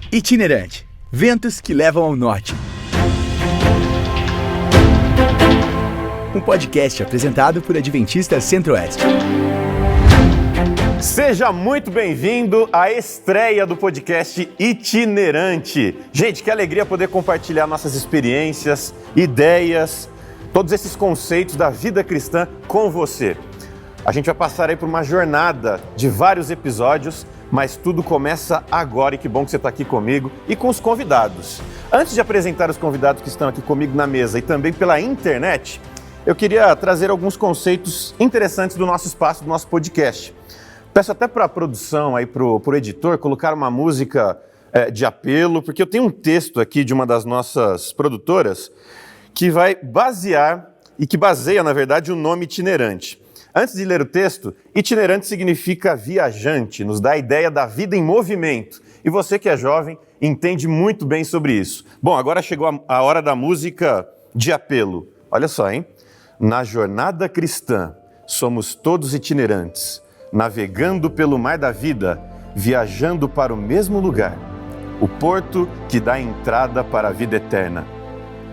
Itinerante. Ventos que levam ao norte. Um podcast apresentado por Adventista Centro-Oeste. Seja muito bem-vindo à estreia do podcast Itinerante. Gente, que alegria poder compartilhar nossas experiências, ideias, todos esses conceitos da vida cristã com você. A gente vai passar aí por uma jornada de vários episódios, mas tudo começa agora e que bom que você está aqui comigo e com os convidados. Antes de apresentar os convidados que estão aqui comigo na mesa e também pela internet, eu queria trazer alguns conceitos interessantes do nosso espaço, do nosso podcast. Peço até para a produção, para o editor, colocar uma música de apelo, porque eu tenho um texto aqui de uma das nossas produtoras que vai basear, e que baseia, na verdade, o nome itinerante. Antes de ler o texto, itinerante significa viajante, nos dá a ideia da vida em movimento. E você que é jovem entende muito bem sobre isso. Bom, agora chegou a hora da música de apelo. Olha só, hein? Na jornada cristã, somos todos itinerantes, navegando pelo mar da vida, viajando para o mesmo lugar, o porto que dá entrada para a vida eterna.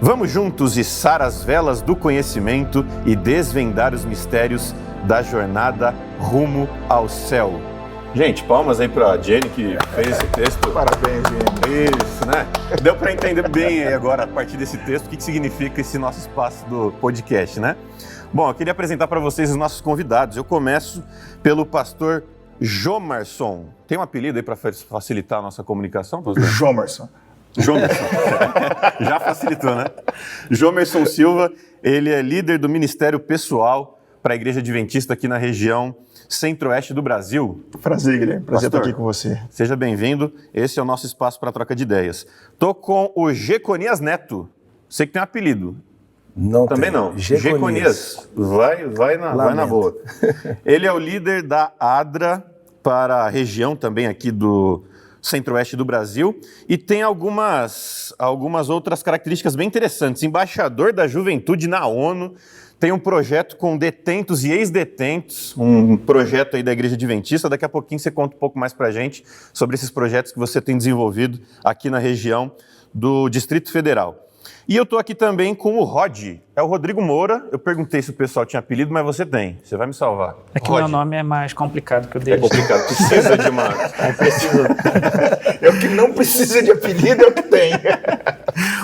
Vamos juntos içar as velas do conhecimento e desvendar os mistérios da jornada rumo ao céu. Gente, palmas aí para a Jenny que fez esse texto. Parabéns, Jenny. Isso, né? Deu para entender bem aí agora, a partir desse texto, o que significa esse nosso espaço do podcast, né? Bom, eu queria apresentar para vocês os nossos convidados. Eu começo pelo pastor Jomerson. Tem um apelido aí para facilitar a nossa comunicação, pastor? Jomerson. Jomerson. Já facilitou, né? Jomerson Silva, ele é líder do Ministério Pessoal para a Igreja Adventista aqui na região Centro-Oeste do Brasil. Prazer, Guilherme. Prazer Pastor, estar aqui com você. Seja bem-vindo. Esse é o nosso espaço para troca de ideias. Tô com o Jeconias Neto. Sei que tem um apelido. Não Também tem. não. Jeconias. Vai na boa. Ele é o líder da ADRA para a região também aqui do Centro-Oeste do Brasil e tem algumas outras características bem interessantes. Embaixador da Juventude na ONU, tem um projeto com detentos e ex-detentos, um projeto aí da Igreja Adventista. Daqui a pouquinho você conta um pouco mais pra gente sobre esses projetos que você tem desenvolvido aqui na região do Distrito Federal. E eu tô aqui também com o Rod, é o Rodrigo Moura. Eu perguntei se o pessoal tinha apelido, mas você tem. Você vai me salvar. É que meu nome é mais complicado que o dele. É complicado, precisa de uma... Eu que não precisa de apelido, é o que tem.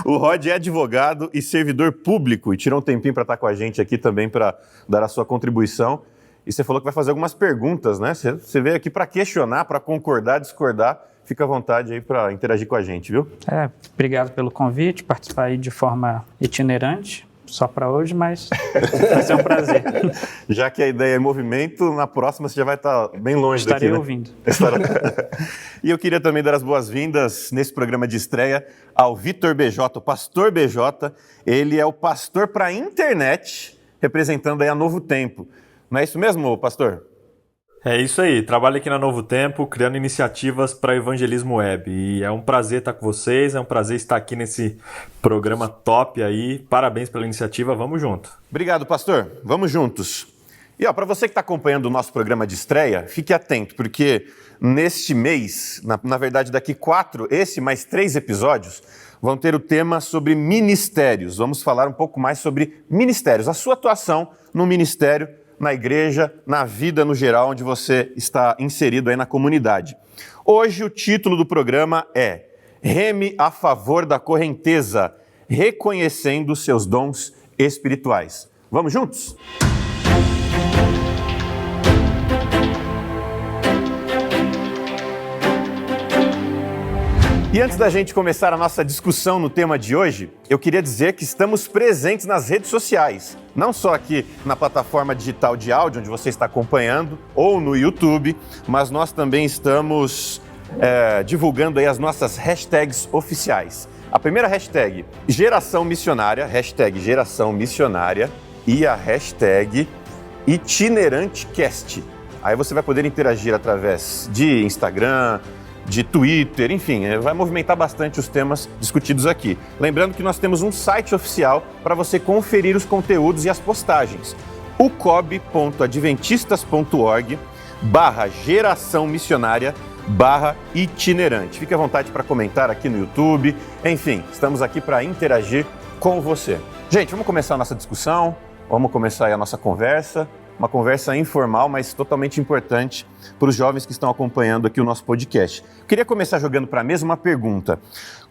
O Rod é advogado e servidor público e tirou um tempinho para estar com a gente aqui também para dar a sua contribuição. E você falou que vai fazer algumas perguntas, né? Você veio aqui para questionar, para concordar, discordar. Fica à vontade aí para interagir com a gente, viu? Obrigado pelo convite, participar aí de forma itinerante, só para hoje, mas vai ser um prazer. Já que a ideia é movimento, na próxima você já vai estar bem longe daqui, né? Ouvindo. E eu queria também dar as boas-vindas nesse programa de estreia ao Vitor BJ, o pastor BJ. Ele é o pastor para a internet, representando aí a Novo Tempo. Não é isso mesmo, pastor? É isso aí, trabalho aqui na Novo Tempo, criando iniciativas para evangelismo web. E é um prazer estar com vocês, é um prazer estar aqui nesse programa top aí. Parabéns pela iniciativa, vamos junto. Obrigado, pastor. Vamos juntos. E para você que está acompanhando o nosso programa de estreia, fique atento, porque neste mês, na verdade daqui 4, esse mais 3 episódios, vão ter o tema sobre ministérios. Vamos falar um pouco mais sobre ministérios, a sua atuação no ministério, na igreja, na vida no geral, onde você está inserido aí na comunidade. Hoje o título do programa é Reme a favor da correnteza, reconhecendo seus dons espirituais. Vamos juntos? E antes da gente começar a nossa discussão no tema de hoje, eu queria dizer que estamos presentes nas redes sociais. Não só aqui na plataforma digital de áudio, onde você está acompanhando, ou no YouTube, mas nós também estamos divulgando aí as nossas hashtags oficiais. A primeira hashtag, Geração Missionária, hashtag Geração Missionária, e a hashtag ItineranteCast. Aí você vai poder interagir através de Instagram, de Twitter, enfim, vai movimentar bastante os temas discutidos aqui. Lembrando que nós temos um site oficial para você conferir os conteúdos e as postagens, ucob.adventistas.org/geração missionária itinerante. Fique à vontade para comentar aqui no YouTube. Enfim, estamos aqui para interagir com você. Gente, vamos começar a nossa discussão, vamos começar aí a nossa conversa. Uma conversa informal, mas totalmente importante para os jovens que estão acompanhando aqui o nosso podcast. Queria começar jogando para a mesa uma pergunta.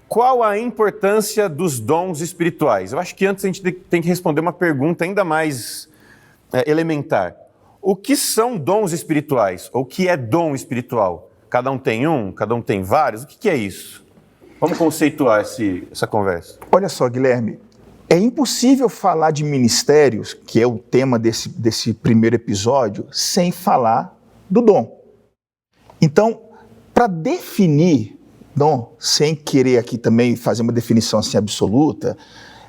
Qual a importância dos dons espirituais? Eu acho que antes a gente tem que responder uma pergunta ainda mais elementar. O que são dons espirituais? Ou o que é dom espiritual? Cada um tem um? Cada um tem vários? O que é isso? Vamos conceituar essa conversa. Olha só, Guilherme, é impossível falar de ministérios, que é o tema desse primeiro episódio, sem falar do dom. Então, para definir dom, sem querer aqui também fazer uma definição assim absoluta,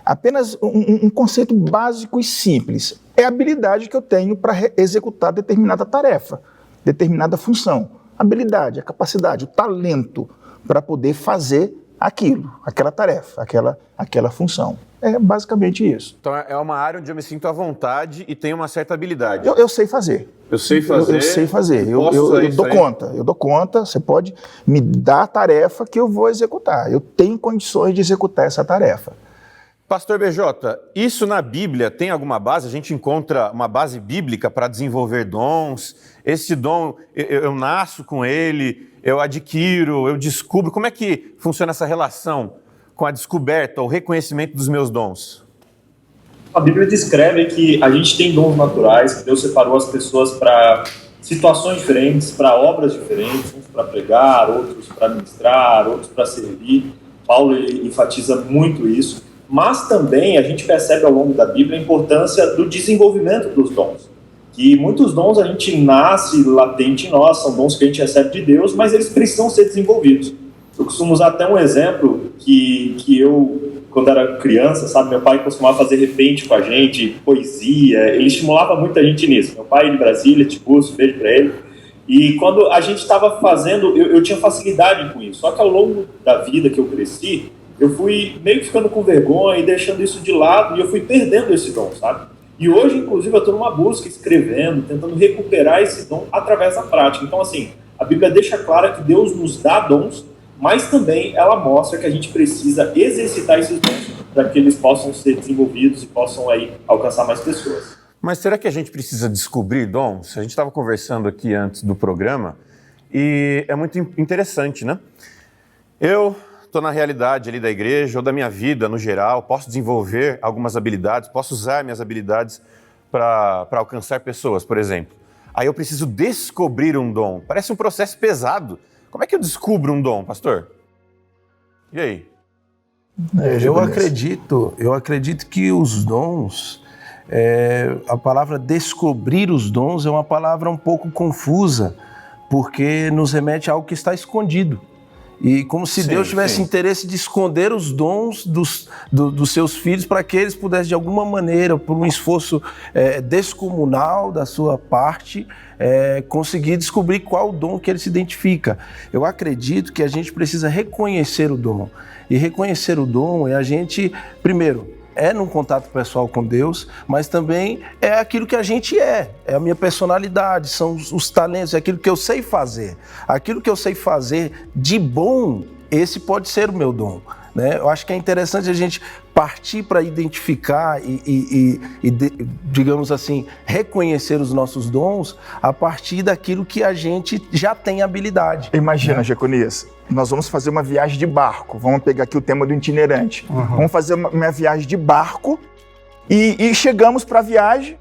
apenas um conceito básico e simples. É a habilidade que eu tenho para executar determinada tarefa, determinada função. A habilidade, a capacidade, o talento para poder fazer aquilo, aquela tarefa, aquela função. É basicamente isso. Então é uma área onde eu me sinto à vontade e tenho uma certa habilidade. Eu sei fazer. Eu sei fazer. Eu sei fazer. Eu dou conta. Você pode me dar a tarefa que eu vou executar. Eu tenho condições de executar essa tarefa. Pastor BJ, isso na Bíblia tem alguma base? A gente encontra uma base bíblica para desenvolver dons? Esse dom, eu nasço com ele, eu adquiro, eu descubro. Como é que funciona essa relação com a descoberta, o reconhecimento dos meus dons? A Bíblia descreve que a gente tem dons naturais, que Deus separou as pessoas para situações diferentes, para obras diferentes, uns para pregar, outros para ministrar, outros para servir. Paulo enfatiza muito isso. Mas também a gente percebe ao longo da Bíblia a importância do desenvolvimento dos dons. Que muitos dons a gente nasce latente em nós, são dons que a gente recebe de Deus, mas eles precisam ser desenvolvidos. Eu costumo usar até um exemplo que eu, quando era criança, sabe, meu pai costumava fazer repente com a gente, poesia, ele estimulava muita gente nisso. Meu pai de Brasília, Tiburcio, beijo pra ele. E quando a gente estava fazendo, eu tinha facilidade com isso. Só que ao longo da vida que eu cresci, eu fui meio que ficando com vergonha e deixando isso de lado, e eu fui perdendo esse dom, sabe? E hoje, inclusive, eu estou numa busca, escrevendo, tentando recuperar esse dom através da prática. Então, assim, a Bíblia deixa claro que Deus nos dá dons, mas também ela mostra que a gente precisa exercitar esses dons para que eles possam ser desenvolvidos e possam aí alcançar mais pessoas. Mas será que a gente precisa descobrir dons? A gente estava conversando aqui antes do programa e é muito interessante, né? Eu estou na realidade ali da igreja ou da minha vida no geral, posso desenvolver algumas habilidades, posso usar minhas habilidades para alcançar pessoas, por exemplo. Aí eu preciso descobrir um dom. Parece um processo pesado. Como é que eu descubro um dom, pastor? E aí? Eu acredito que os dons, a palavra descobrir os dons é uma palavra um pouco confusa, porque nos remete a algo que está escondido. E como se Deus tivesse interesse de esconder os dons dos seus filhos para que eles pudessem, de alguma maneira, por um esforço descomunal da sua parte, conseguir descobrir qual o dom que ele se identifica. Eu acredito que a gente precisa reconhecer o dom. E reconhecer o dom é a gente, primeiro, num contato pessoal com Deus, mas também é aquilo que a gente é a minha personalidade, são os talentos, é aquilo que eu sei fazer. Aquilo que eu sei fazer de bom, esse pode ser o meu dom, né? Eu acho que é interessante a gente partir para identificar digamos assim, reconhecer os nossos dons a partir daquilo que a gente já tem habilidade. Imagina, Jeconias, nós vamos fazer uma viagem de barco. Vamos pegar aqui o tema do itinerante. Vamos fazer uma viagem de barco e chegamos para a viagem.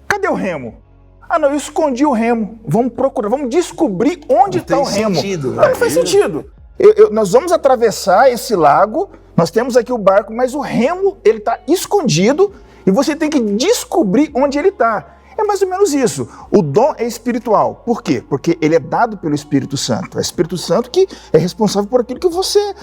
Cadê o remo? Ah, não, eu escondi o remo. Vamos procurar, vamos descobrir onde está o remo. Não faz sentido. Nós vamos atravessar esse lago, nós temos aqui o barco, mas o remo ele está escondido e você tem que descobrir onde ele está. É mais ou menos isso. O dom é espiritual. Por quê? Porque ele é dado pelo Espírito Santo. É o Espírito Santo que é responsável por aquilo que você,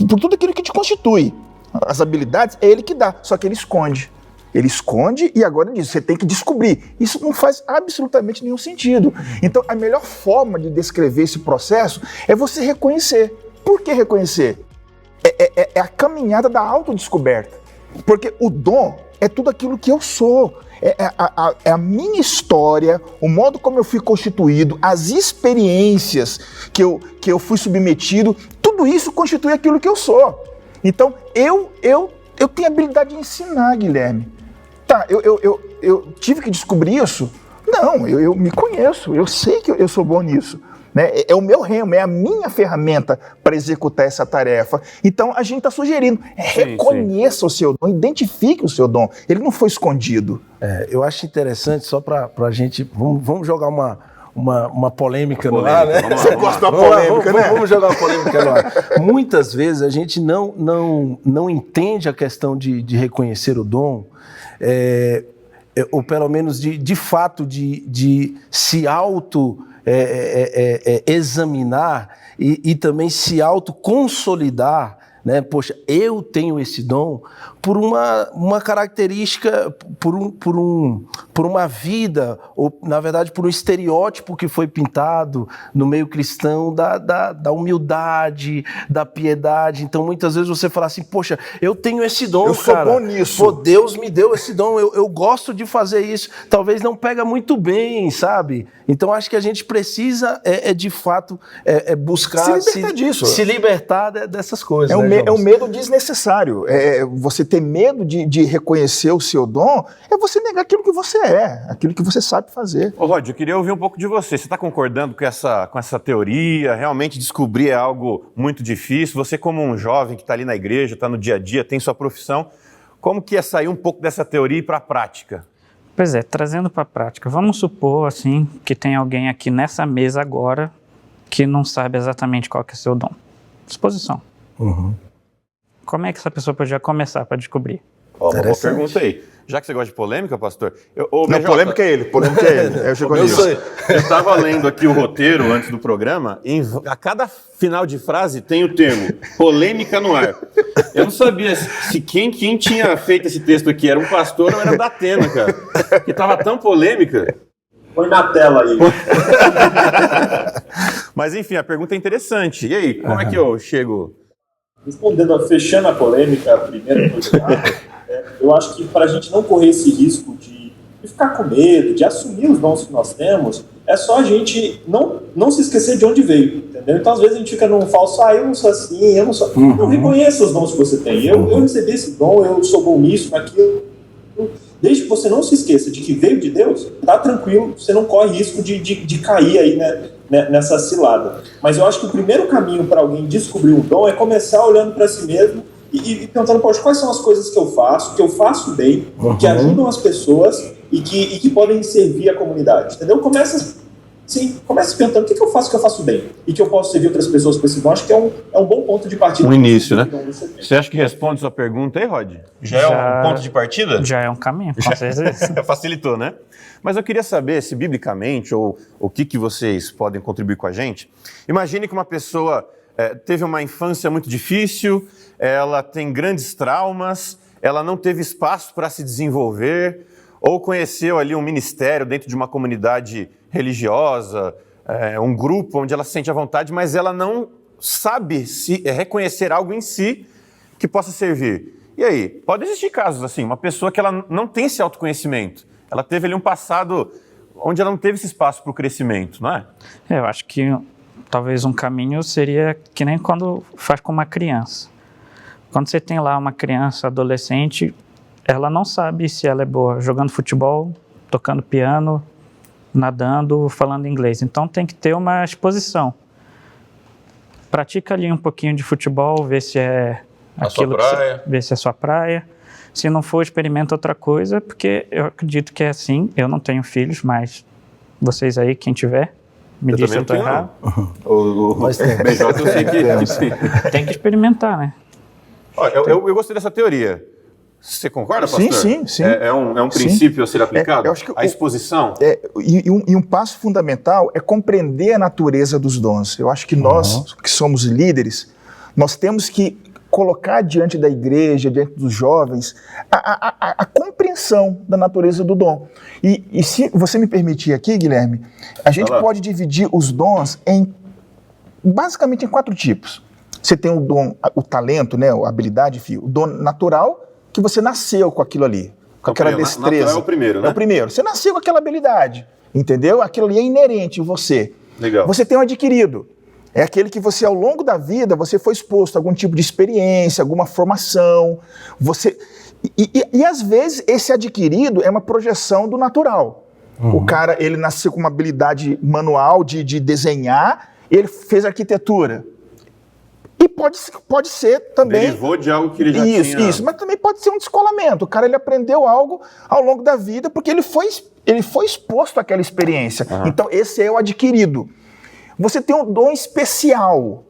por tudo aquilo que te constitui. As habilidades é ele que dá, só que ele esconde. Ele esconde e agora ele diz, você tem que descobrir. Isso não faz absolutamente nenhum sentido. Então, a melhor forma de descrever esse processo é você reconhecer. Por que reconhecer? É a caminhada da autodescoberta. Porque o dom é tudo aquilo que eu sou. É a minha história, o modo como eu fui constituído, as experiências que eu fui submetido, tudo isso constitui aquilo que eu sou. Então, eu tenho a habilidade de ensinar, Guilherme. Tá, eu tive que descobrir isso? Não, eu me conheço, eu sei que eu sou bom nisso. Né? É o meu remo, é a minha ferramenta para executar essa tarefa. Então, a gente está sugerindo, reconheça o seu dom, identifique o seu dom. Ele não foi escondido. Eu acho interessante, só para a gente... Vamos jogar uma polêmica no ar, né? Você gosta da polêmica, né? Vamos jogar uma polêmica no ar. Muitas vezes a gente não entende a questão de reconhecer o dom, ou pelo menos de fato de se examinar e também se autoconsolidar, né? Poxa, eu tenho esse dom por uma característica, por uma vida, ou na verdade por um estereótipo que foi pintado no meio cristão da humildade, da piedade. Então muitas vezes você fala assim, poxa, eu tenho esse dom, eu sou bom nisso. Pô, Deus me deu esse dom, eu gosto de fazer isso. Talvez não pega muito bem, sabe? Então acho que a gente precisa de fato buscar se libertar dessas coisas. É um medo desnecessário. Você ter medo de reconhecer o seu dom é você negar aquilo que você é, aquilo que você sabe fazer. Ô Rod, eu queria ouvir um pouco de você. Você está concordando com essa teoria? Realmente descobrir é algo muito difícil? Você como um jovem que está ali na igreja, está no dia a dia, tem sua profissão, como que é sair um pouco dessa teoria e ir para a prática? Pois é, trazendo para a prática, vamos supor assim que tem alguém aqui nessa mesa agora que não sabe exatamente qual que é o seu dom. Disposição. Uhum. Como é que essa pessoa podia começar para descobrir? Uma boa pergunta aí. Já que você gosta de polêmica, pastor... Polêmica é ele. Eu estava lendo aqui o roteiro antes do programa, e a cada final de frase tem o termo polêmica no ar. Eu não sabia se quem tinha feito esse texto aqui era um pastor ou era da Atena, cara. Que estava tão polêmica. Põe na tela aí. Mas enfim, a pergunta é interessante. E aí, como é que eu chego... Fechando a polêmica, a primeira coisa, eu acho que para a gente não correr esse risco de ficar com medo, de assumir os dons que nós temos, é só a gente não se esquecer de onde veio, entendeu? Então, às vezes, a gente fica num falso, eu não sou assim, eu não sou... Não, reconheça os dons que você tem. Eu recebi esse dom, eu sou bom nisso, naquilo. Desde que você não se esqueça de que veio de Deus, tá tranquilo, você não corre risco de cair aí, né, nessa cilada. Mas eu acho que o primeiro caminho para alguém descobrir um dom é começar olhando para si mesmo e pensando, poxa, quais são as coisas que eu faço bem, que ajudam as pessoas e que podem servir a comunidade, entendeu? Comece perguntando o que eu faço bem e que eu posso servir outras pessoas com esse dom. Acho que é um bom ponto de partida. Um início, né? Você acha que responde sua pergunta aí, Rod? Já é um ponto de partida? Já é um caminho, com certeza. Facilitou, né? Mas eu queria saber se biblicamente, ou o que vocês podem contribuir com a gente. Imagine que uma pessoa teve uma infância muito difícil, ela tem grandes traumas, ela não teve espaço para se desenvolver, ou conheceu ali um ministério dentro de uma comunidade religiosa, um grupo onde ela se sente à vontade, mas ela não sabe reconhecer algo em si que possa servir. E aí, pode existir casos assim, uma pessoa que ela não tem esse autoconhecimento, ela teve ali um passado onde ela não teve esse espaço para o crescimento, não é? Eu acho que talvez um caminho seria que nem quando faz com uma criança. Quando você tem lá uma criança, adolescente, ela não sabe se ela é boa jogando futebol, tocando piano, nadando, falando inglês. Então tem que ter uma exposição. Pratica ali um pouquinho de futebol, vê se é aquilo vê se é sua praia. Se não for, experimenta outra coisa, porque eu acredito que é assim. Eu não tenho filhos, mas vocês aí, quem tiver, me diz se eu estou errado. Mas tem. BJ, eu sei que tem que experimentar, né? Olha, eu gostei dessa teoria. Você concorda, pastor? Sim. É um princípio a ser aplicado? Eu acho que a exposição? E um passo fundamental é compreender a natureza dos dons. Eu acho que nós, que somos líderes, nós temos que colocar diante da igreja, diante dos jovens, a compreensão da natureza do dom. E se você me permitir aqui, Guilherme, a gente pode dividir os dons basicamente em 4 tipos. Você tem o dom, o talento, né, a habilidade, o dom natural, que você nasceu com aquilo ali. com aquela Natural destreza. é o primeiro, né? É o primeiro. Você nasceu com aquela habilidade, entendeu? Aquilo ali é inerente em você. Legal. Você tem um adquirido. É aquele que você, ao longo da vida, você foi exposto a algum tipo de experiência, alguma formação. E às vezes, esse adquirido é uma projeção do natural. O cara, ele nasceu com uma habilidade manual de desenhar, ele fez arquitetura. E pode ser também... Derivou de algo que ele já tinha... Isso, mas também pode ser um descolamento. O cara, ele aprendeu algo ao longo da vida porque ele foi exposto àquela experiência. Então, esse é o adquirido. Você tem um dom especial.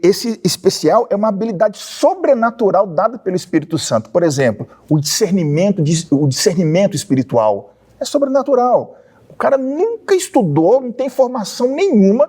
Esse especial é uma habilidade sobrenatural dada pelo Espírito Santo. Por exemplo, o discernimento espiritual é sobrenatural. O cara nunca estudou, não tem formação nenhuma,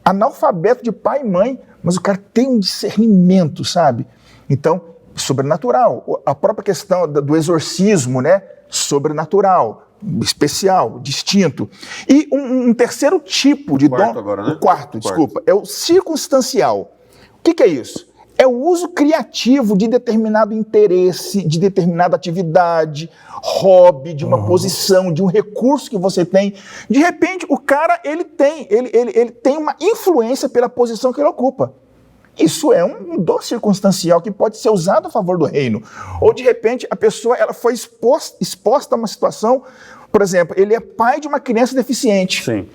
analfabeto de pai e mãe, mas o cara tem um discernimento, sabe? Então, sobrenatural. A própria questão do exorcismo, né? Sobrenatural, especial, distinto. E um terceiro tipo de dom... Agora, né? O quarto, desculpa. É o circunstancial. O que é isso? É o uso criativo de determinado interesse, de determinada atividade, hobby, de uma posição, de um recurso que você tem. De repente, o cara, ele tem uma influência pela posição que ele ocupa. Isso é um dom circunstancial que pode ser usado a favor do reino. Ou, de repente, a pessoa ela foi exposta a uma situação, por exemplo, ele é pai de uma criança deficiente. Sim.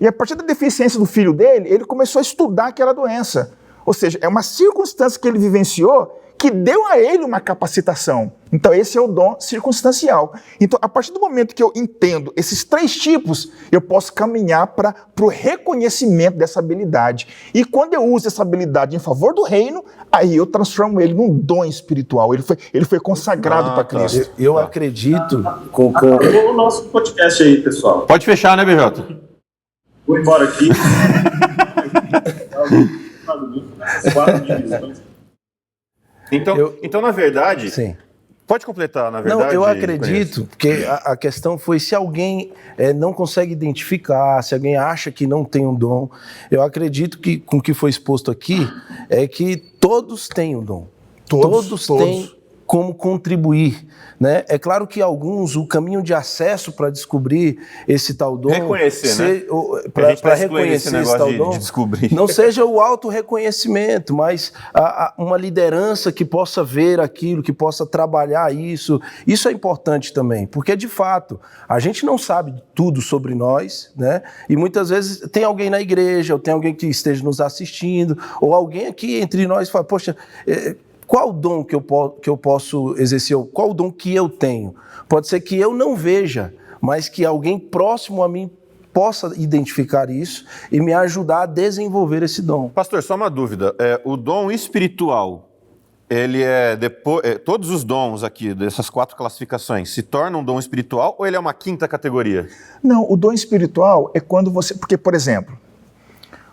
E a partir da deficiência do filho dele, ele começou a estudar aquela doença. Ou seja, é uma circunstância que ele vivenciou que deu a ele uma capacitação. Então, esse é o dom circunstancial. Então, a partir do momento que eu entendo esses três tipos, eu posso caminhar para o reconhecimento dessa habilidade. E quando eu uso essa habilidade em favor do reino, aí eu transformo ele num dom espiritual. Ele foi consagrado para Cristo. Eu acredito com... Acabou o nosso podcast aí, pessoal. Pode fechar, né, BJ? Vou embora aqui. Quatro divisões. Então, na verdade... Sim. Pode completar, na verdade. Não, eu acredito que a questão foi se alguém não consegue identificar, se alguém acha que não tem um dom, eu acredito que com o que foi exposto aqui é que todos têm um dom. Todos têm como contribuir, né? É claro que alguns, o caminho de acesso para descobrir esse tal dom... Reconhecer, né? Para reconhecer esse tal dom, de descobrir. não seja o auto-reconhecimento, mas uma liderança que possa ver aquilo, que possa trabalhar isso. Isso é importante também, porque, de fato, a gente não sabe tudo sobre nós, né? E muitas vezes tem alguém na igreja, ou tem alguém que esteja nos assistindo, ou alguém aqui entre nós fala, poxa... Qual o dom que eu posso exercer? Qual o dom que eu tenho? Pode ser que eu não veja, mas que alguém próximo a mim possa identificar isso e me ajudar a desenvolver esse dom. Pastor, só uma dúvida. O dom espiritual, ele todos os dons aqui, dessas 4 classificações, se tornam um dom espiritual ou ele é uma quinta categoria? Não, o dom espiritual é quando você... Porque, por exemplo,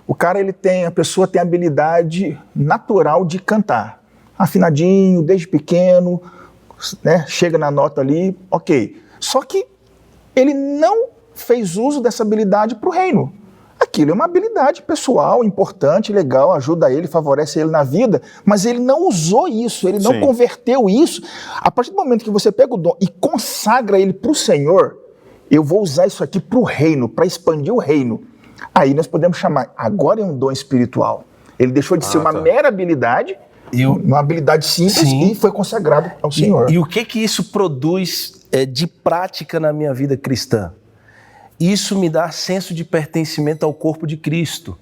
a pessoa tem a habilidade natural de cantar. Afinadinho, desde pequeno, né, chega na nota ali, ok. Só que ele não fez uso dessa habilidade para o reino. Aquilo é uma habilidade pessoal, importante, legal, ajuda ele, favorece ele na vida, mas ele não usou isso, ele não converteu isso. A partir do momento que você pega o dom e consagra ele para o Senhor, eu vou usar isso aqui para o reino, para expandir o reino. Aí nós podemos chamar, agora é um dom espiritual. Ele deixou de ser uma mera habilidade, uma habilidade simples, e foi consagrado ao Senhor. E o que isso produz de prática na minha vida cristã? Isso me dá senso de pertencimento ao corpo de Cristo.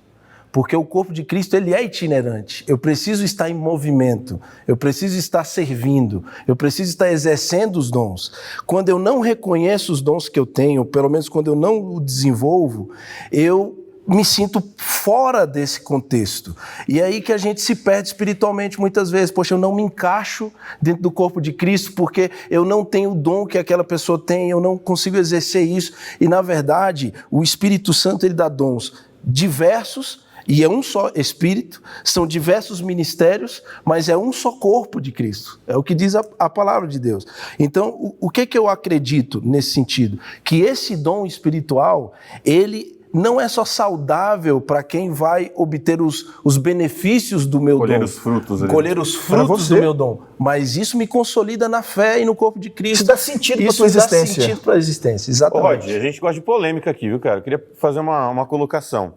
Porque o corpo de Cristo, ele é itinerante. Eu preciso estar em movimento, eu preciso estar servindo, eu preciso estar exercendo os dons. Quando eu não reconheço os dons que eu tenho, pelo menos quando eu não o desenvolvo, eu me sinto fora desse contexto. E é aí que a gente se perde espiritualmente muitas vezes. Poxa, eu não me encaixo dentro do corpo de Cristo porque eu não tenho o dom que aquela pessoa tem, eu não consigo exercer isso. E, na verdade, o Espírito Santo, ele dá dons diversos, e é um só Espírito, são diversos ministérios, mas é um só corpo de Cristo. É o que diz a palavra de Deus. Então, o que eu acredito nesse sentido? Que esse dom espiritual, ele não é só saudável para quem vai obter os benefícios do meu Colher dom. os frutos ali. Colher os frutos do meu dom. Mas isso me consolida na fé e no corpo de Cristo. Isso dá sentido para a Isso tua dá existência. sentido para a existência, Ô, exatamente. Rod, a gente gosta de polêmica aqui, viu, cara? Eu queria fazer uma colocação.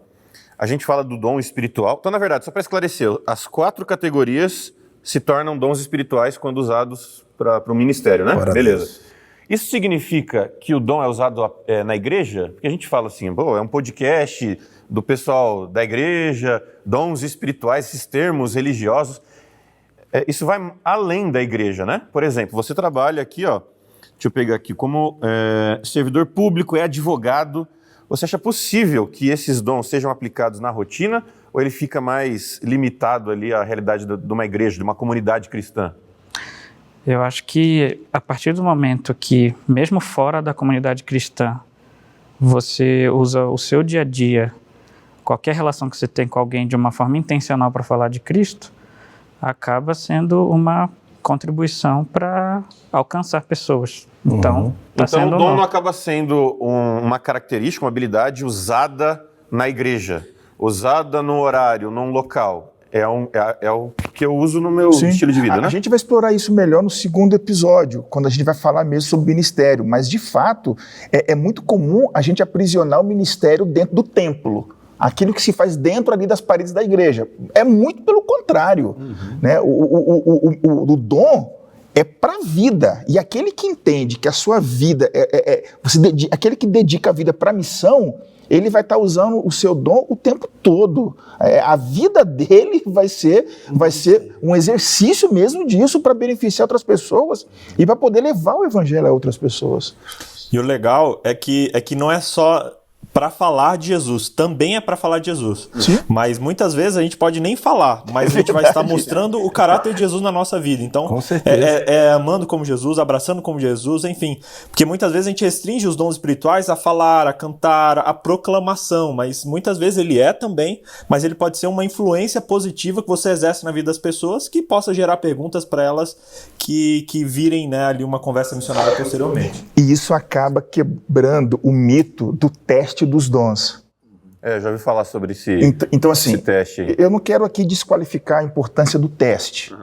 A gente fala do dom espiritual. Então, na verdade, só para esclarecer, as 4 categorias se tornam dons espirituais quando usados para o ministério, né? Glória a Beleza. Deus. Isso significa que o dom é usado na igreja? Porque a gente fala assim, pô, é um podcast do pessoal da igreja, dons espirituais, esses termos religiosos. Isso vai além da igreja, né? Por exemplo, você trabalha aqui, ó, deixa eu pegar aqui, como servidor público, é advogado. Você acha possível que esses dons sejam aplicados na rotina ou ele fica mais limitado ali à realidade de uma igreja, de uma comunidade cristã? Eu acho que a partir do momento que, mesmo fora da comunidade cristã, você usa o seu dia a dia, qualquer relação que você tem com alguém de uma forma intencional para falar de Cristo, acaba sendo uma contribuição para alcançar pessoas. Então, Então o dom não acaba sendo uma característica, uma habilidade usada na igreja, usada no horário, num local. É o que eu uso no meu estilo de vida, né? A gente vai explorar isso melhor no segundo episódio, quando a gente vai falar mesmo sobre ministério. Mas, de fato, é muito comum a gente aprisionar o ministério dentro do templo. Aquilo que se faz dentro ali das paredes da igreja. É muito pelo contrário. Né? O dom é para a vida. E aquele que entende que a sua vida, aquele que dedica a vida para a missão, ele vai estar usando o seu dom o tempo todo. A vida dele vai ser um exercício mesmo disso para beneficiar outras pessoas e para poder levar o evangelho a outras pessoas. E o legal é que não é só para falar de Jesus, também é para falar de Jesus. Sim. Mas muitas vezes a gente pode nem falar, mas a gente vai estar mostrando o caráter de Jesus na nossa vida. Então, Com certeza. amando como Jesus, abraçando como Jesus, enfim. Porque muitas vezes a gente restringe os dons espirituais a falar, a cantar, a proclamação, mas muitas vezes ele é também, mas ele pode ser uma influência positiva que você exerce na vida das pessoas, que possa gerar perguntas para elas que virem, né, ali uma conversa missionária posteriormente. E isso acaba quebrando o mito do teste dos dons. Já ouvi falar sobre esse teste aí. Eu não quero aqui desqualificar a importância do teste,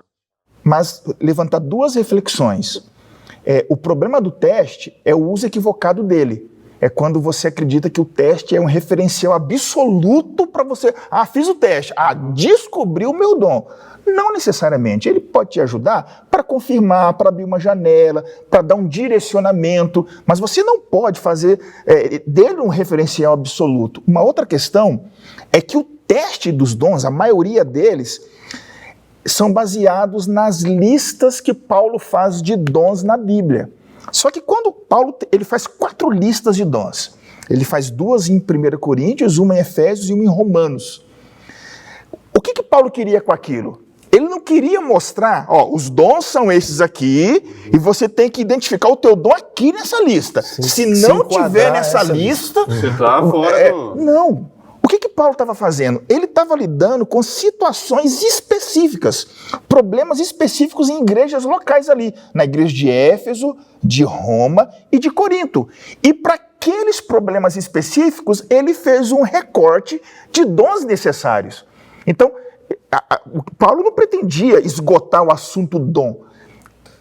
mas levantar 2 reflexões. O problema do teste é o uso equivocado dele. É quando você acredita que o teste é um referencial absoluto para você. Fiz o teste. Descobri o meu dom. Não necessariamente. Ele pode te ajudar para confirmar, para abrir uma janela, para dar um direcionamento, mas você não pode fazer dele um referencial absoluto. Uma outra questão é que o teste dos dons, a maioria deles, são baseados nas listas que Paulo faz de dons na Bíblia. Só que quando Paulo ele faz 4 listas de dons, ele faz 2 em 1 Coríntios, uma em Efésios e uma em Romanos. O que Paulo queria com aquilo? Ele não queria mostrar, os dons são esses aqui e você tem que identificar o teu dom aqui nessa lista. Se não tiver nessa lista... Você está fora Não. O que Paulo estava fazendo? Ele estava lidando com situações específicas, problemas específicos em igrejas locais ali, na igreja de Éfeso, de Roma e de Corinto. E para aqueles problemas específicos, ele fez um recorte de dons necessários. Então, Paulo não pretendia esgotar o assunto dom.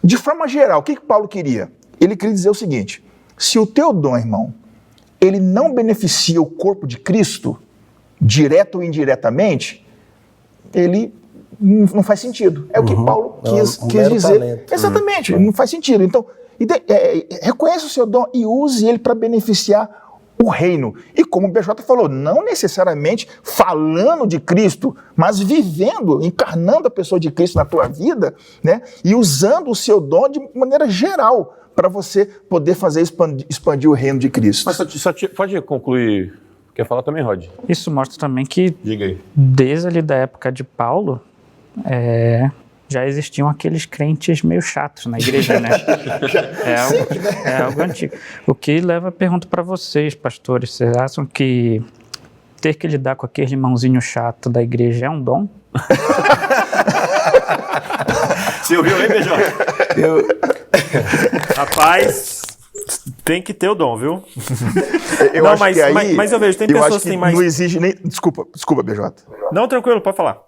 De forma geral, o que Paulo queria? Ele queria dizer o seguinte: se o teu dom, irmão, ele não beneficia o corpo de Cristo, direto ou indiretamente, ele não faz sentido. É o que Paulo quis dizer. Talento. Exatamente, não faz sentido. Então, reconheça o seu dom e use ele para beneficiar o reino. E como o BJ falou, não necessariamente falando de Cristo, mas vivendo, encarnando a pessoa de Cristo na tua vida, né? E usando o seu dom de maneira geral para você poder fazer expandir o reino de Cristo. Mas pode concluir. Quer falar também, Rod? Isso mostra também que, Diga aí. desde ali da época de Paulo, já existiam aqueles crentes meio chatos na igreja, né? É algo antigo. O que leva a pergunta para vocês, pastores. Vocês acham que ter que lidar com aquele irmãozinho chato da igreja é um dom? Você ouviu aí, BJ? Rapaz, Tem que ter o dom, viu? Eu Não, acho mas, que aí, mas eu vejo, tem eu pessoas acho que que têm mais... não exige nem... Desculpa, BJ. Não, tranquilo, pode falar.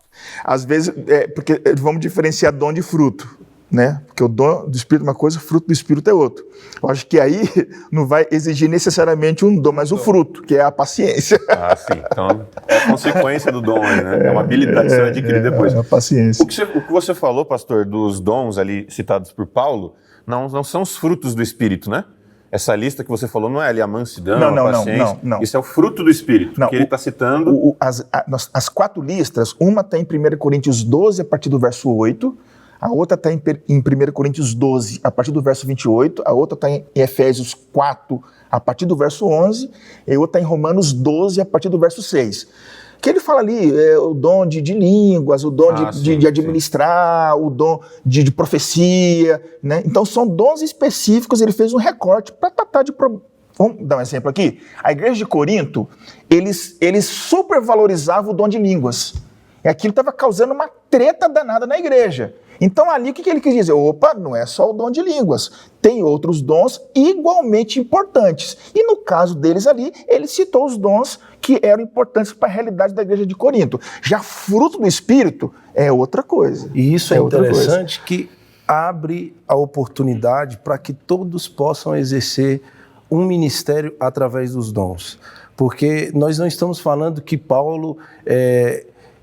Às vezes, porque vamos diferenciar dom de fruto, né? Porque o dom do Espírito é uma coisa, o fruto do Espírito é outro. Eu acho que aí não vai exigir necessariamente um dom, mas o fruto, que é a paciência. Ah, sim. Então, é a consequência do dom aí, né? É uma habilidade que você vai adquirir depois. É a paciência. O que você falou, pastor, dos dons ali citados por Paulo, não são os frutos do Espírito, né? Essa lista que você falou não é ali a mansidão, a paciência. Não. Isso é o fruto do Espírito, que ele está citando. As 4 listas, uma está em 1 Coríntios 12, a partir do verso 8, a outra está em 1 Coríntios 12, a partir do verso 28, a outra está em Efésios 4, a partir do verso 11, e a outra está em Romanos 12, a partir do verso 6. Que ele fala ali, o dom de línguas, o dom de administrar, o dom de profecia, né? Então são dons específicos, ele fez um recorte para tratar de... Vamos dar um exemplo aqui? A igreja de Corinto, eles supervalorizavam o dom de línguas. E aquilo estava causando uma treta danada na igreja. Então ali o que ele quis dizer? Opa, não é só o dom de línguas, tem outros dons igualmente importantes. E no caso deles ali, ele citou os dons que eram importantes para a realidade da igreja de Corinto. Já fruto do Espírito é outra coisa. E isso é interessante, que abre a oportunidade para que todos possam exercer um ministério através dos dons. Porque nós não estamos falando que Paulo...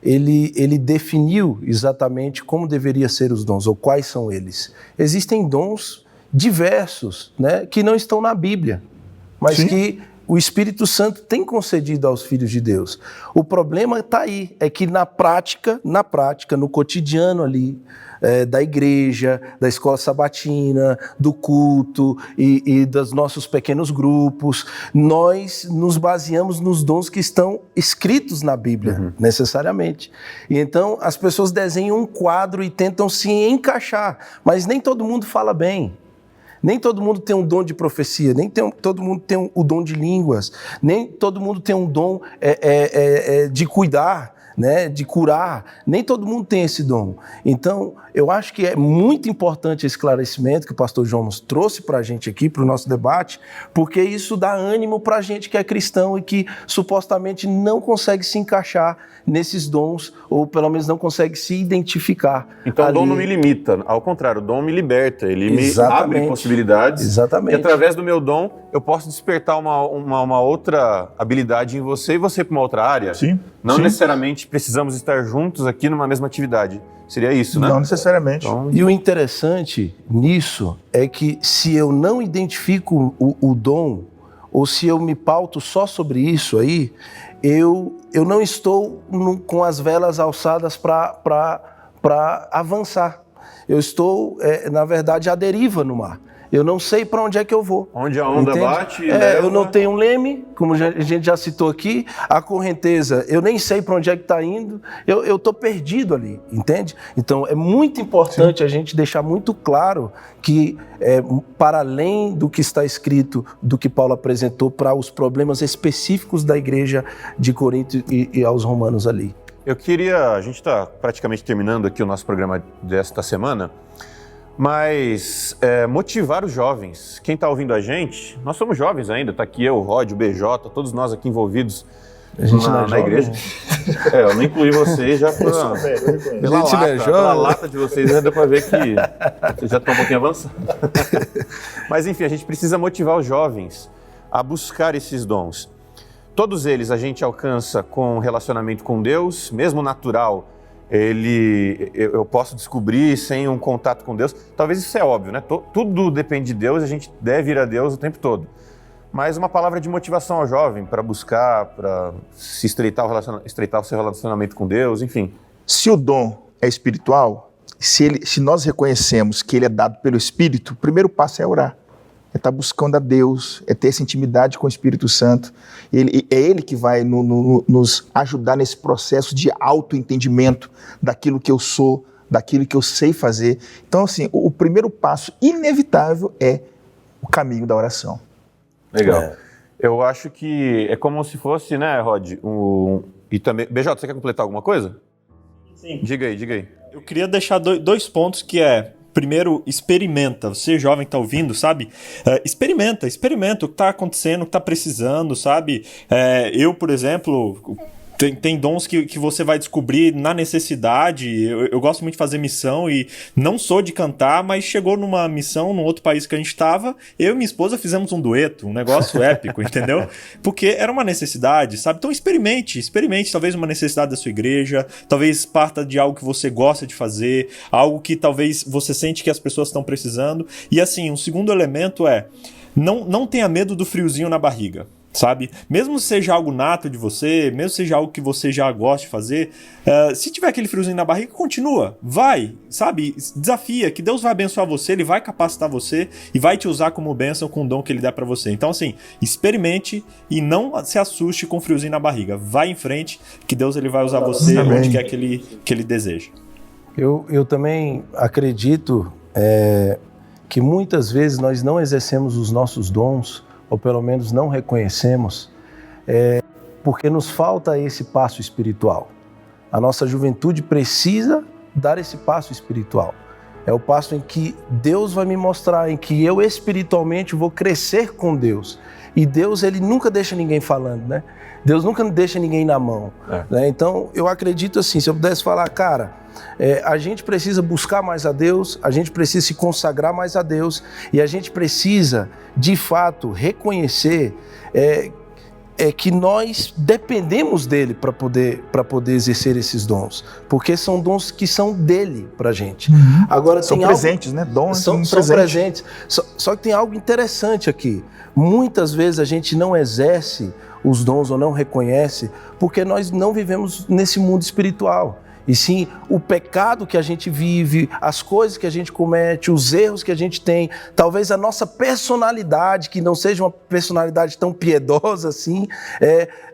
Ele definiu exatamente como deveriam ser os dons, ou quais são eles. Existem dons diversos, né, que não estão na Bíblia, mas Sim. que o Espírito Santo tem concedido aos filhos de Deus. O problema está aí, é que na prática, no cotidiano ali, da igreja, da escola sabatina, do culto e dos nossos pequenos grupos, nós nos baseamos nos dons que estão escritos na Bíblia, necessariamente. E então as pessoas desenham um quadro e tentam se encaixar, mas nem todo mundo fala bem. Nem todo mundo tem um dom de profecia, todo mundo tem o dom de línguas, nem todo mundo tem um dom de cuidar, né, de curar, nem todo mundo tem esse dom. Então, eu acho que é muito importante esse esclarecimento que o pastor João nos trouxe para a gente aqui, para o nosso debate, porque isso dá ânimo para a gente que é cristão e que supostamente não consegue se encaixar nesses dons, ou pelo menos não consegue se identificar. Então ali. O dom não me limita, ao contrário, o dom me liberta, ele Exatamente. me abre possibilidades. Exatamente. E através do meu dom, eu posso despertar uma outra habilidade em você e você para uma outra área. Sim. Não Sim. necessariamente precisamos estar juntos aqui numa mesma atividade. Seria isso, né? Não necessariamente. Então... E o interessante nisso é que se eu não identifico o dom, ou se eu me pauto só sobre isso aí, eu não estou com as velas alçadas para avançar. Eu estou, na verdade, à deriva no mar. Eu não sei para onde é que eu vou. Onde a onda Entende? bate... Eu não tenho um leme, como a gente já citou aqui. A correnteza, eu nem sei para onde é que está indo. Eu estou perdido ali, entende? Então, é muito importante Sim. a gente deixar muito claro que, para além do que está escrito, do que Paulo apresentou para os problemas específicos da igreja de Corinto e aos romanos ali. A gente está praticamente terminando aqui o nosso programa desta semana, mas motivar os jovens. Quem está ouvindo a gente, nós somos jovens ainda, está aqui eu, o Rod, o BJ, todos nós aqui envovvidos na igreja. Eu não incluí vocês já pela lata de vocês, já deu para ver que vocês já estão um pouquinho avançados. Mas enfim, a gente precisa motivar os jovens a buscar esses dons. Todos eles a gente alcança com relacionamento com Deus, mesmo natural. Eu posso descobrir sem um contato com Deus. Talvez isso é óbvio, né? Tudo depende de Deus, a gente deve ir a Deus o tempo todo. Mas uma palavra de motivação ao jovem para buscar, para se estreitar o seu relacionamento com Deus, enfim. Se o dom é espiritual, se nós reconhecemos que ele é dado pelo Espírito, o primeiro passo é orar. É estar buscando a Deus, é ter essa intimidade com o Espírito Santo. É Ele que vai nos ajudar nesse processo de autoentendimento daquilo que eu sou, daquilo que eu sei fazer. Então, assim, o primeiro passo inevitável é o caminho da oração. Legal. Eu acho que é como se fosse, né, Rod? E também... BJ, você quer completar alguma coisa? Sim. Diga aí. Eu queria deixar dois pontos que é... primeiro, experimenta. Você, jovem, que tá ouvindo, sabe? Experimenta o que tá acontecendo, o que tá precisando, sabe? Eu, por exemplo... Tem dons que você vai descobrir na necessidade. Eu gosto muito de fazer missão e não sou de cantar, mas chegou numa missão num outro país que a gente estava, eu e minha esposa fizemos um dueto, um negócio épico, entendeu? Porque era uma necessidade, sabe? Então experimente, talvez uma necessidade da sua igreja, talvez parta de algo que você gosta de fazer, algo que talvez você sente que as pessoas estão precisando. E assim, um segundo elemento não tenha medo do friozinho na barriga. Sabe? Mesmo que seja algo nato de você, mesmo que seja algo que você já gosta de fazer, se tiver aquele friozinho na barriga, continua, vai, sabe? Desafia, que Deus vai abençoar você, Ele vai capacitar você e vai te usar como bênção com o dom que Ele der pra você. Então assim, experimente e não se assuste com o friozinho na barriga, vai em frente, que Deus ele vai usar você onde quer que ele deseja. Eu também acredito que muitas vezes nós não exercemos os nossos dons, ou pelo menos não reconhecemos, porque nos falta esse passo espiritual. A nossa juventude precisa dar esse passo espiritual. É o passo em que Deus vai me mostrar, em que eu espiritualmente vou crescer com Deus. E Deus, ele nunca deixa ninguém falando, né? Deus nunca deixa ninguém na mão. Né? Então, eu acredito assim, se eu pudesse falar, cara, a gente precisa buscar mais a Deus, a gente precisa se consagrar mais a Deus e a gente precisa, de fato, reconhecer que nós dependemos dele para poder exercer esses dons, porque são dons que são dele pra gente. Agora, são presentes, né? Dons são presentes. Só que tem algo interessante aqui. Muitas vezes a gente não exerce os dons ou não reconhece porque nós não vivemos nesse mundo espiritual. E sim, o pecado que a gente vive, as coisas que a gente comete, os erros que a gente tem, talvez a nossa personalidade, que não seja uma personalidade tão piedosa assim,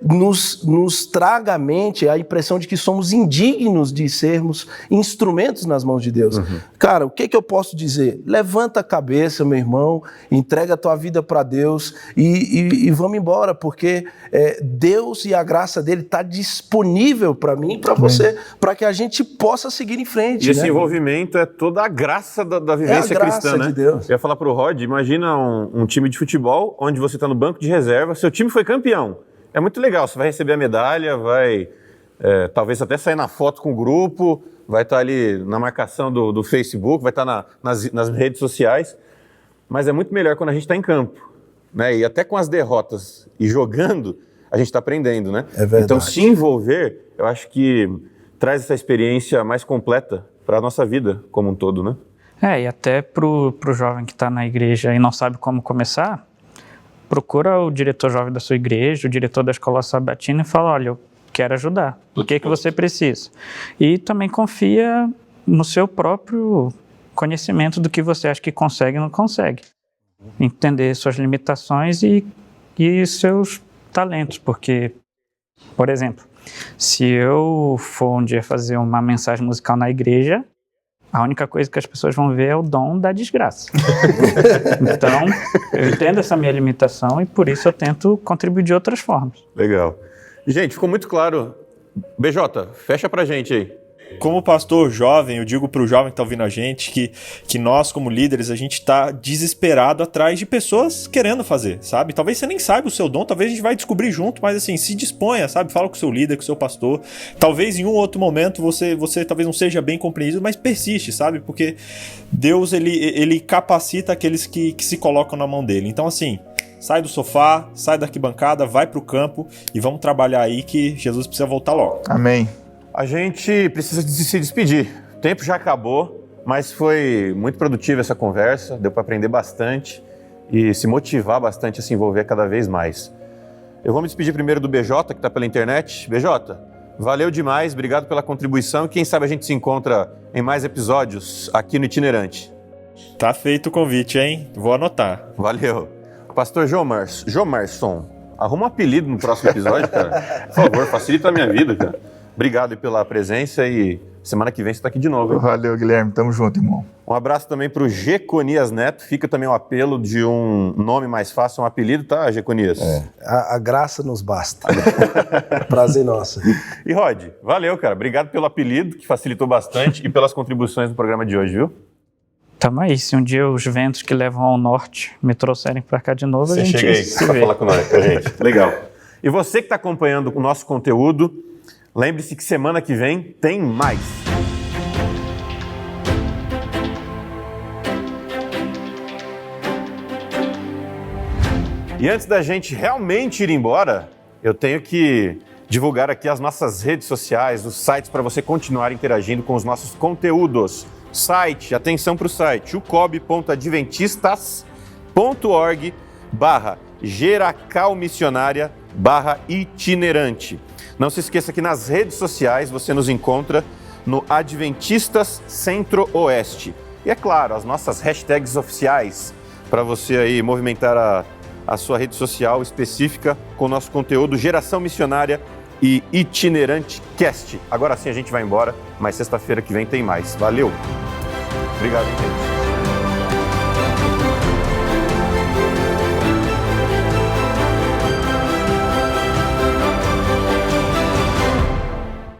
nos traga à mente a impressão de que somos indignos de sermos instrumentos nas mãos de Deus. Cara, o que eu posso dizer? Levanta a cabeça, meu irmão, entrega a tua vida para Deus e vamos embora, porque Deus e a graça dele está disponível para mim e para você, para que a gente possa seguir em frente. E esse envolvimento é toda a graça da vivência cristã, né? De Deus. Eu ia falar pro Rod, imagina um time de futebol onde você está no banco de reserva, seu time foi campeão. É muito legal, você vai receber a medalha, vai talvez até sair na foto com o grupo, vai estar ali na marcação do Facebook, vai estar nas redes sociais, mas é muito melhor quando a gente está em campo, né? E até com as derrotas e jogando, a gente está aprendendo, né? É verdade. Então se envolver, eu acho que traz essa experiência mais completa para a nossa vida como um todo, né? E até pro jovem que está na igreja e não sabe como começar, procura o diretor jovem da sua igreja, o diretor da escola sabatina e fala, olha, eu quero ajudar, o que você precisa? E também confia no seu próprio conhecimento do que você acha que consegue e não consegue. Entender suas limitações e seus talentos, porque, por exemplo, se eu for um dia fazer uma mensagem musical na igreja, a única coisa que as pessoas vão ver é o dom da desgraça. Então, eu entendo essa minha limitação e por isso eu tento contribuir de outras formas. Legal. Gente, ficou muito claro. BJ, fecha pra gente aí. Como pastor jovem, eu digo para o jovem que está ouvindo a gente que nós, como líderes, a gente está desesperado atrás de pessoas querendo fazer, sabe? Talvez você nem saiba o seu dom, talvez a gente vai descobrir junto, mas assim, se disponha, sabe? Fala com o seu líder, com o seu pastor. Talvez em um outro momento você talvez não seja bem compreendido, mas persiste, sabe? Porque Deus, ele capacita aqueles que se colocam na mão dele. Então assim, sai do sofá, sai da arquibancada, vai para o campo e vamos trabalhar aí que Jesus precisa voltar logo. Amém. A gente precisa se despedir. O tempo já acabou, mas foi muito produtiva essa conversa, deu para aprender bastante e se motivar bastante a se envolver cada vez mais. Eu vou me despedir primeiro do BJ, que está pela internet. BJ, valeu demais, obrigado pela contribuição e quem sabe a gente se encontra em mais episódios aqui no Itinerante. Tá feito o convite, hein? Vou anotar. Valeu. Pastor Jomarson, arruma um apelido no próximo episódio, cara. Por favor, facilita a minha vida, cara. Obrigado pela presença e semana que vem você está aqui de novo. Hein? Valeu, Guilherme. Tamo junto, irmão. Um abraço também para o Geconias Neto. Fica também o apelo de um nome mais fácil, um apelido, tá, Geconias? A graça nos basta. Prazer nosso. E Rod, valeu, cara. Obrigado pelo apelido, que facilitou bastante, e pelas contribuições no programa de hoje, viu? Tamo aí. Se um dia os ventos que levam ao norte me trouxerem para cá de novo, Você a gente chega aí se para vê. falar com a gente. Legal. E você que está acompanhando o nosso conteúdo, lembre-se que semana que vem tem mais. E antes da gente realmente ir embora, eu tenho que divulgar aqui as nossas redes sociais, os sites para você continuar interagindo com os nossos conteúdos. Site, atenção para o site, ucob.adventistas.org/geracalmissionária/itinerante. Não se esqueça que nas redes sociais você nos encontra no Adventistas Centro-Oeste. E é claro, as nossas hashtags oficiais para você aí movimentar a sua rede social específica com o nosso conteúdo Geração Missionária e Itinerante Cast. Agora sim a gente vai embora, mas sexta-feira que vem tem mais. Valeu! Obrigado, gente.